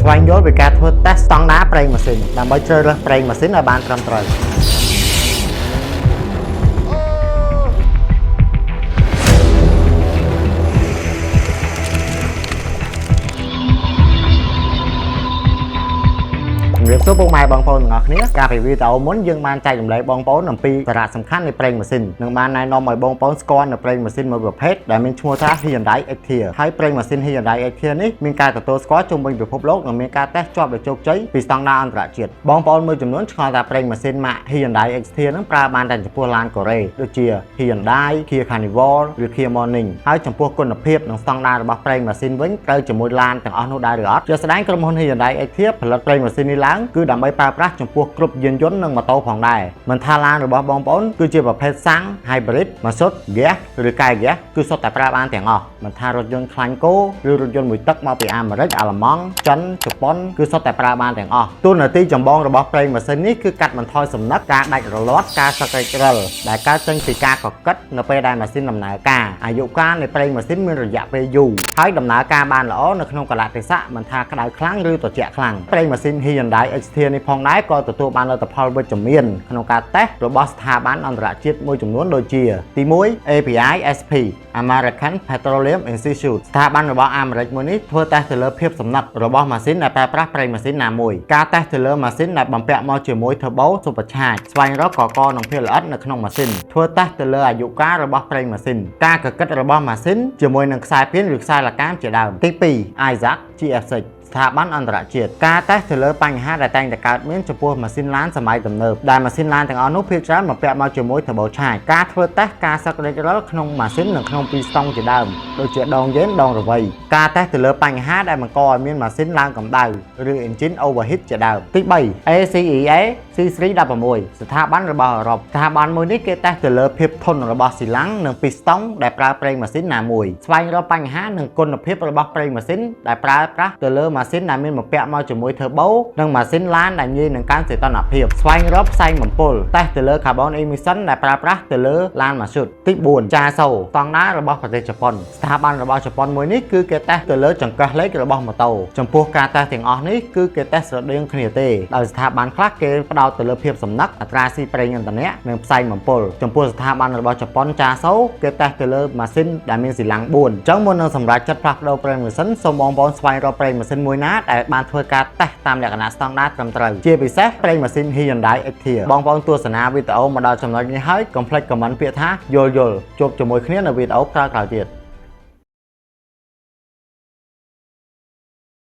ស្វែងយល់ពីការធ្វើតេស្តស្តង់ដារប្រេងម៉ាស៊ីនដើម្បីជ្រើសរើសប្រេងម៉ាស៊ីនឲ្យបានត្រឹមត្រូវរៀបសួរពុកម៉ែបងប្អូនទាំងអស់គ្នាកាលពីវីដេអូមុនយើងបានចែករំលែកបងប្អូនអំពីសារៈសំខាន់នៃប្រេងម៉ាស៊ីននិងបានណែនាំឲ្យបងប្អូនស្គាល់នៅប្រេងម៉ាស៊ីនមួយប្រភេទដែលមានឈ្មោះថា Hyundai Extia ហើយប្រេងម៉ាស៊ីន Hyundai Extia នេះមានការទទួលស្គាល់ជុំវិញពិភពលោកនិងមានការតេស្តជាប់ដោយជោគជ័យពីស្តង់ដារអន្តរជាតិបងប្អូនមួយចំនួនឆ្ងល់ថាប្រេងម៉ាស៊ីនម៉ាក Hyundai Extia នឹងប្រើបានតែចំពោះឡានកូរ៉េដូចជា Hyundai, Kia Carnival ឬ Kia Morning ហើយចំពោះគុណភាពនិងស្តង់ដាររបស់ប្រេងម៉ាស៊ីនវិញត្រូវជាមួយឡានទាំងអស់នោះដែរឬអត់ជាក់ស្ដែងក្រុមហ៊ុន Hyundai Extia ផលិតប្រេងម៉ាស៊ីននេះឡើងគឺដើម្បីប្រើប្រាស់ចំពោះគ្រប់យានយន្តនិងម៉ូតូផងដែរមិនថាឡានរបស់បងប្អូនគឺជាប្រភេទសាំង Hybrid ម៉ាស៊ូត Gas ឬកែ Gas គឺសុទ្ធតែប្រើបានទាំងអស់មិនថារថយន្តខ្លាញ់គោឬរថយន្តមួយទឹកមកពីអាមេរិកអាល្លឺម៉ង់ចិនជប៉ុនគឺសុទ្ធតែប្រើបានទាំងអស់តួនាទីចម្បងរបស់ប្រេងម៉ាស៊ីននេះគឺកាត់បន្ថយសំណឹកការដាច់រលាត់ការសឹករិចរិលដែលកើតចេញពីការកកិតនៅពេលដែលម៉ាស៊ីនដំណើរការអាយុកាលនៃប្រេងម៉ាស៊ីនមានរយៈពេលយូរហើយដំណើរការបានល្អនៅក្នុងកលៈទេសៈមិនថាក្តៅខ្លាំងឬត្រជាក់ខ្លាំងប្រេងម៉ាស៊ីន Hyundai Extia នេះផងដែរក៏ទទួលបានលទ្ធផលវិជ្ជមានក្នុងការតេស្តរបស់ស្ថាប័នអន្តរជាតិមួយចំនួនដូចជាទី1 API SP American Petroleum Institute ស្ថាប័នរបស់អាមេរិកមួយនេះធ្វើតេស្តទៅលើភាពសំណឹករបស់ម៉ាស៊ីនដែលប្រើប្រាស់ប្រេងម៉ាស៊ីនណាមួយការតេស្តទៅលើម៉ាស៊ីនដែលបំពាក់មកជាមួយ Turbo Supercharged ស្វែងរកកកនិងភាពល្អិតនៅក្នុងម៉ាស៊ីនធ្វើតេស្តទៅលើអាយុកាលរបស់ប្រេងម៉ាស៊ីនការកកិតរបស់ម៉ាស៊ីនជាមួយនឹងខ្សែពានឬខ្សែលកាមជាដើមទី2 Isaac GF6ស្ថាប័នអន្តរជាតិការតេស្តទៅលើបញ្ហាដែលតែងតែកើតមានចំពោះម៉ាស៊ីនឡានសម័យទំនើបដែលម៉ាស៊ីនឡានទាំងអស់នោះភាគច្រើនបំពាក់មកជាមួយ Turbo Charge ការធ្វើតេស្តការសឹករិចរិលក្នុងម៉ាស៊ីននិងក្នុងពីស្តុងជាដើមដូចជាដងយេនដងរវៃការតេស្តទៅលើបញ្ហាដែលបង្កឲ្យមានម៉ាស៊ីនឡើងកម្ដៅឬ engine overheat ជាដើមទី3 ACEA C316 ស្ថាប័នរបស់អឺរ៉ុបស្ថាប័នមួយនេះគេតេស្តទៅលើភាពធន់របស់ស៊ីឡាំងនិងពីស្តុងដែលប្រើប្រេងម៉ាស៊ីនណាមួយស្វែងរកបញ្ហានិងគុណភាពរបស់ប្រេងម៉ាស៊ីនដែលប្រើប្រាស់ទៅលើម៉ាស៊ីនដែលមានបំពាក់មកជាមួយ Turbo និងម៉ាស៊ីនឡានដែលងាយនឹងកើនសីតុណ្ហភាពស្វែងរកផ្សែងបំពុលតេស្តទៅលើ Carbon Emission ដែលប្រើប្រាស់ទៅលើឡានម៉ាស៊ូតទី4 JASO ស្តង់ដាររបស់ប្រទេសជប៉ុនស្ថាប័នរបស់ជប៉ុនមួយនេះគឺគេតេស្តទៅលើចង្កឹះលេខរបស់ម៉ូតូចំពោះការតេស្តទាំងអស់នេះគឺគេតេស្តស្រដៀងគ្នាទេដោយស្ថាប័នខ្លះគេផ្ដោតទៅលើភាពសំណឹកអត្រាស៊ីប្រេងឥន្ធនៈនិងផ្សែងបំពុលចំពោះស្ថាប័នរបស់ជប៉ុន JASO គេតេស្តទៅលើម៉ាស៊ីនដែលមានស៊ីឡាំង4អញ្ចឹងមុននឹងសម្រេចចិត្តផ្លាស់ប្ដូរប្រេងម៉ាស៊ីនសូមបងប្អូនស្វែងរកប្រេងម៉ាស៊ីនមួយណាដែលបានធ្វើការតេស្តតាមលក្ខណៈស្តង់ដារត្រឹមត្រូវជាពិសេសប្រេងម៉ាស៊ីន Hyundai Extia បងប្អូនទស្សនាវីដេអូមកដល់ចំណុចនេះហើយកុំភ្លេច comment ពាក្យថាយល់ជួបជាមួយគ្នានៅវីដេអូក្រោយៗទៀត